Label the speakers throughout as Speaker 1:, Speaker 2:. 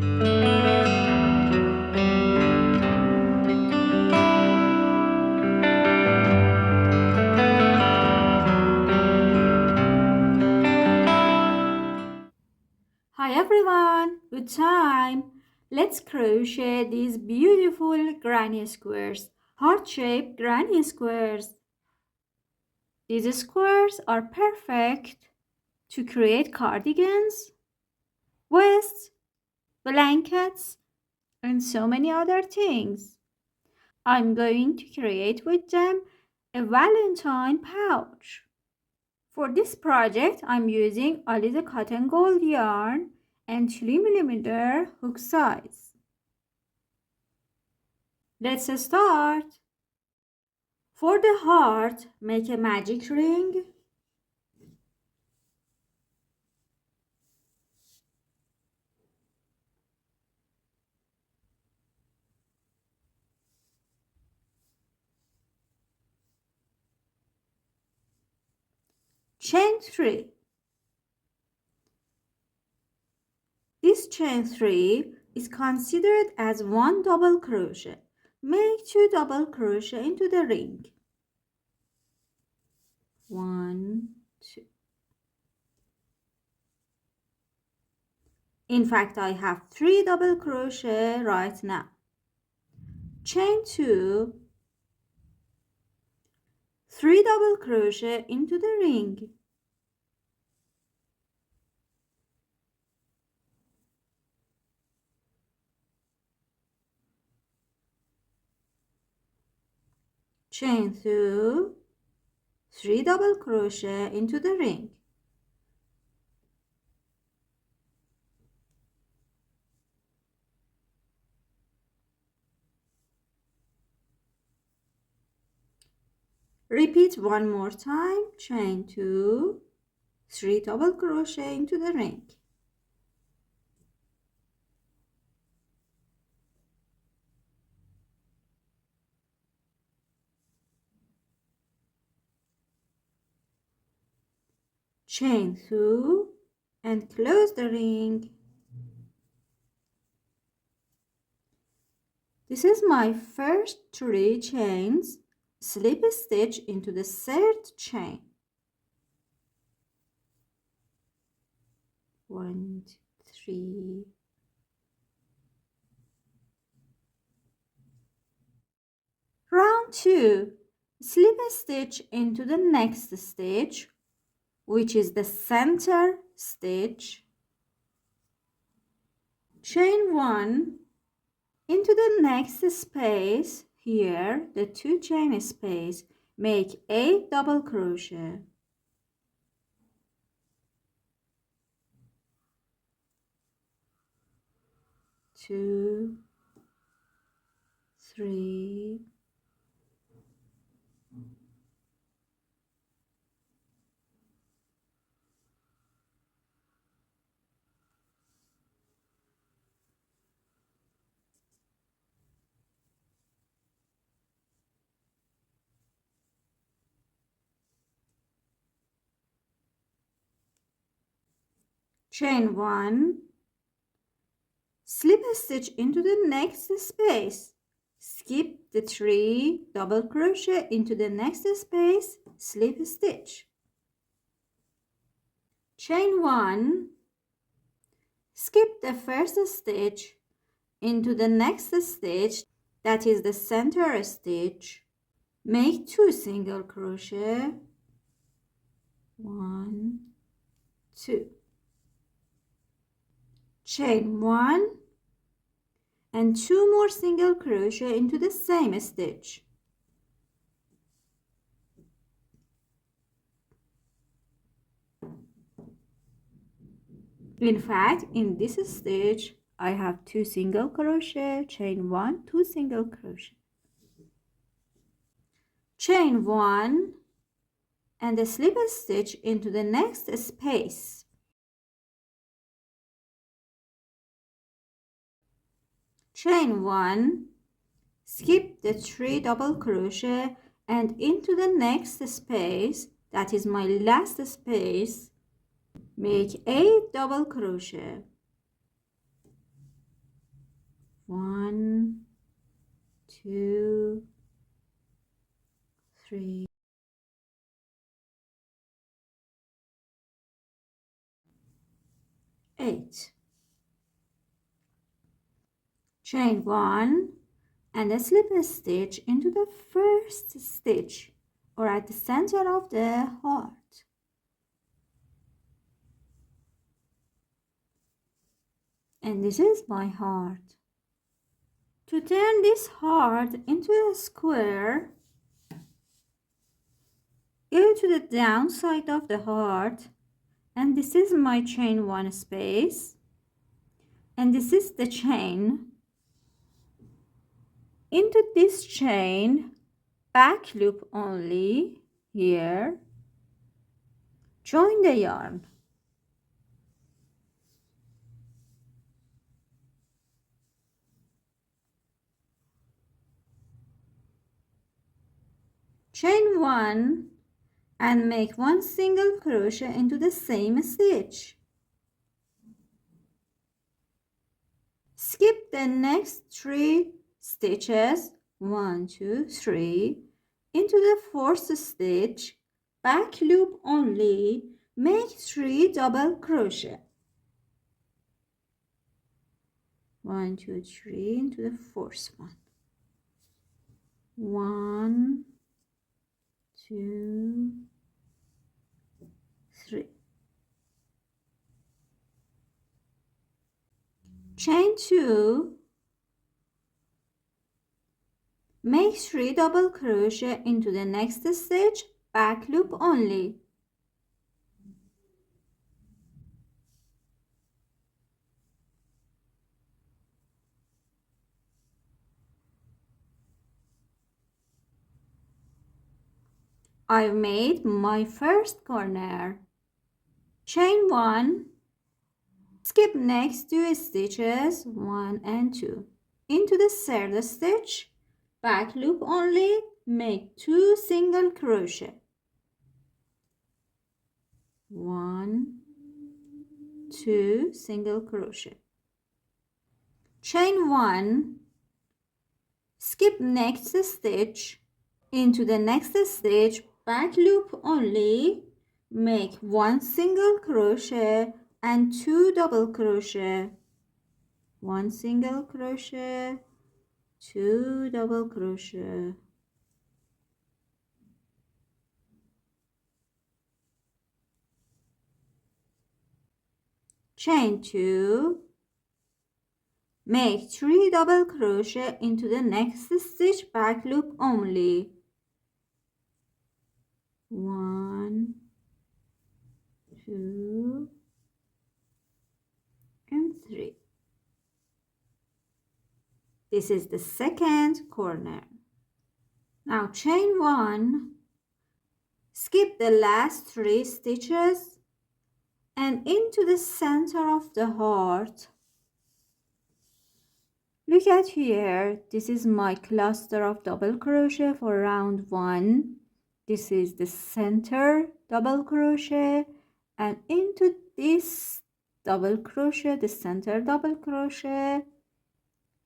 Speaker 1: Hi everyone, good time. Let's crochet these beautiful granny squares, heart-shaped granny squares. These squares are perfect to create cardigans, vests, blankets, and so many other things. I'm going to create with them a Valentine pouch. For this project, I'm using Alize cotton gold yarn and 3mm hook size. Let's start. For the heart, make a magic ring. Chain 3. This chain 3 is considered as one double crochet. Make 2 double crochet into the ring. 1, 2. In fact, I have 3 double crochet right now. Chain 2, 3 double crochet into the ring. Chain 2, 3 double crochet into the ring. Repeat one more time. Chain 2, 3 double crochet into the ring. Chain 2 and close the ring. This is my first 3 chains. Slip stitch into the third chain. 1, 2, 3. Round 2. Slip stitch into the next stitch, which is the center stitch. Chain 1 into the next space. Here, the 2 chain space, make 8 double crochet. 2, 3, 1, slip a stitch into the next space, skip the 3 double crochet into the next space, slip a stitch. Chain 1, skip the first stitch into the next stitch, that is the center stitch, make 2 single crochet, 1, 2. Chain 1 and 2 more single crochet into the same stitch. In fact, in this stitch, I have 2 single crochet, chain 1, 2 single crochet. Chain 1 and a slip stitch into the next space. Chain 1, skip the 3 double crochet and into the next space, that is my last space, make 8 double crochet. 1, 2, 3, 8. Chain 1 and slip a stitch into the first stitch or at the center of the heart. And this is my heart. To turn this heart into a square, go to the down side of the heart, and this is my chain 1 space, and this is the chain. Into this chain, back loop only here, join the yarn. Chain 1 and make 1 single crochet into the same stitch. Skip the next 3 stitches, 1, 2, 3, into the 4th stitch, back loop only, make 3 double crochet. 1, 2, 3 into the 4th one. 1, 2, 3. Chain 2, make 3 double crochet into the next stitch, back loop only. I've made my first corner. Chain 1, skip next 2 stitches, 1 and 2. Into the 3rd stitch, back loop only, make 2 single crochet. 1, 2 single crochet. Chain 1, skip next stitch, into the next stitch, back loop only, make 1 single crochet and 2 double crochet. 1 single crochet, 2 double crochet. Chain 2, make 3 double crochet into the next stitch, back loop only. 1, 2 and 3. This is the second corner. Now chain 1, skip the last 3 stitches and into the center of the heart. Look at here, this is my cluster of double crochet for round 1. This is the center double crochet, and into this double crochet, the center double crochet.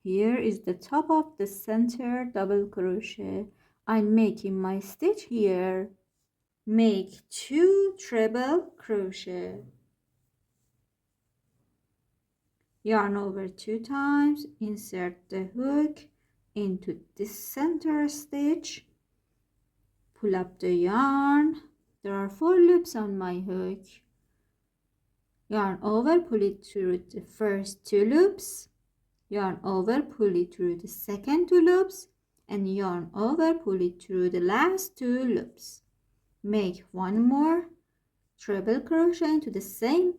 Speaker 1: Here is the top of the center double crochet. I'm making my stitch here. Make 2 treble crochet. Yarn over 2 times, insert the hook into this center stitch, pull up the yarn. There are 4 loops on my hook. Yarn over, pull it through the first 2 loops, yarn over, pull it through the second 2 loops, and yarn over, pull it through the last 2 loops. Make 1 more treble crochet into the same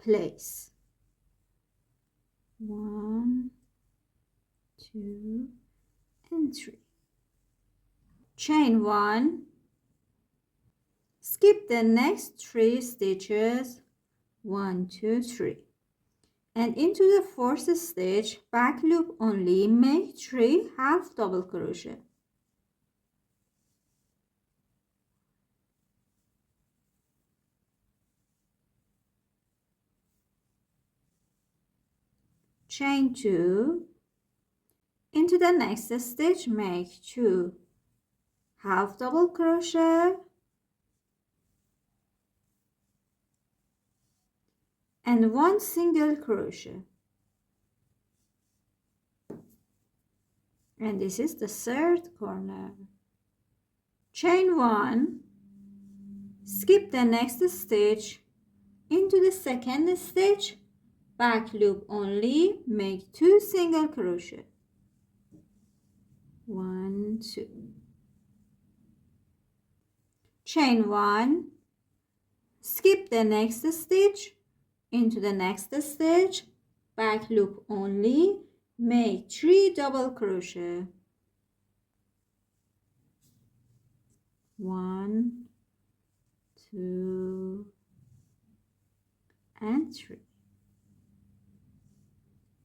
Speaker 1: place. 1, 2 and 3. Chain 1, skip the next 3 stitches, 1, 2, 3, and into the 4th stitch, back loop only, make 3 half double crochet. Chain 2, Into the next stitch, make 2 half double crochet and 1 single crochet. And this is the third corner. Chain 1, skip the next stitch, into the second stitch, back loop only, make 2 single crochet. 1, 2. Chain 1, skip the next stitch, into the next stitch, back loop only, make 3 double crochet. 1, 2, and 3.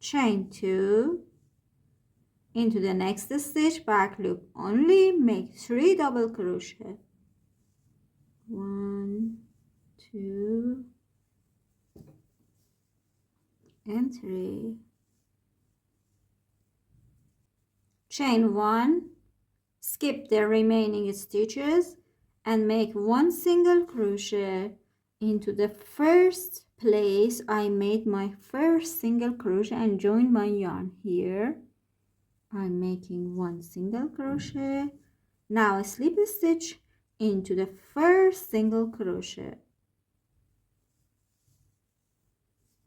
Speaker 1: Chain 2, into the next stitch, back loop only, make 3 double crochet. 1, 2, and 3. Chain 1, skip the remaining stitches and make 1 single crochet into the first place I made my first single crochet and join my yarn. Here I'm making 1 single crochet. Now slip stitch into the first single crochet.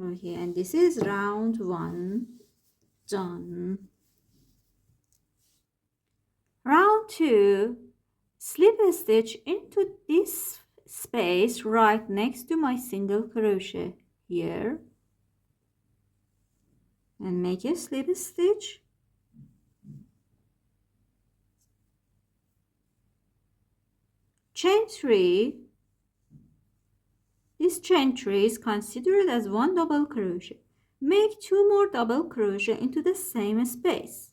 Speaker 1: Okay, and this is round 1 done. Round 2, slip a stitch into this space right next to my single crochet here and make a slip stitch. Chain 3. This chain 3 is considered as 1 double crochet. Make 2 more double crochet into the same space.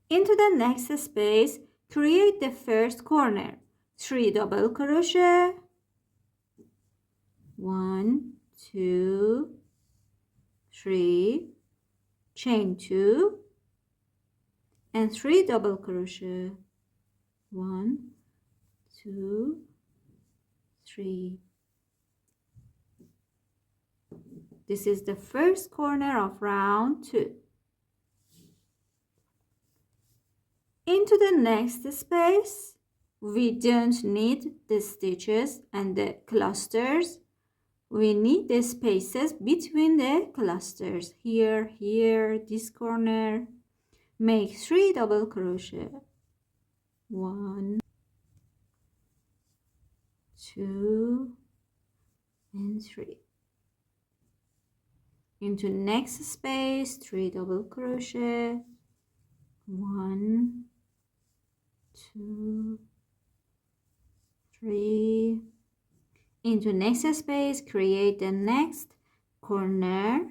Speaker 1: Into the next space, create the first corner. 3 double crochet. 1, 2, 3. Chain 2 and 3 double crochet. 1, 2, 3. This is the first corner of round 2. Into the next space, we don't need the stitches and the clusters. We need the spaces between the clusters. Here, here, this corner. Make 3 double crochet. 1, 2, and 3. Into next space, 3 double crochet. 1, 2, 3. Into next space, create the next corner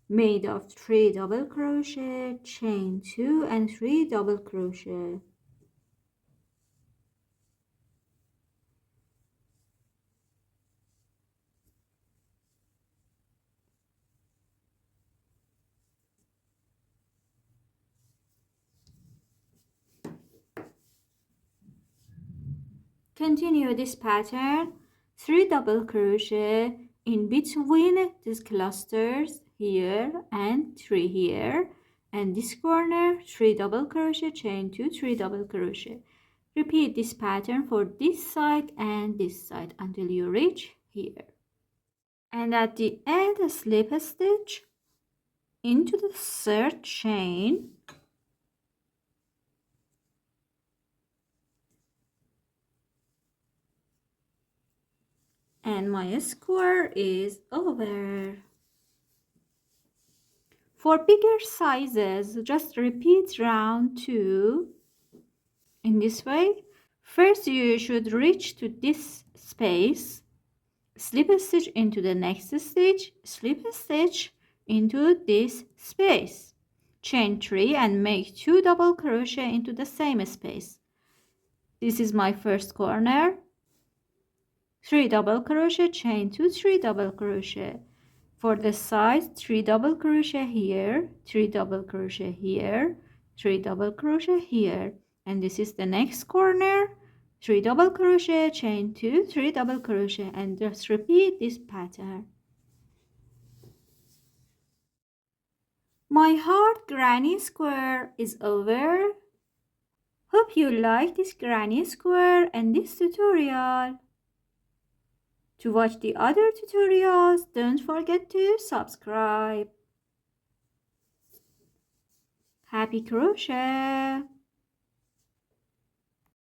Speaker 1: made of 3 double crochet, chain 2 and 3 double crochet. Continue this pattern, 3 double crochet in between these clusters here and 3 here, and this corner 3 double crochet, chain 2, 3 double crochet. Repeat this pattern for this side and this side until you reach here. And at the end, slip a stitch into the third chain. And my square is over. For bigger sizes, just repeat round 2 in this way. First, you should reach to this space, slip a stitch into the next stitch, slip a stitch into this space, chain 3 and make 2 double crochet into the same space. This is my first corner. 3 double crochet, chain 2, 3 double crochet. For the sides, 3 double crochet here, 3 double crochet here, 3 double crochet here. And this is the next corner. 3 double crochet, chain 2, 3 double crochet, and just repeat this pattern. My heart granny square is over. Hope you like this granny square and this tutorial. To watch the other tutorials, don't forget to subscribe. Happy crochet!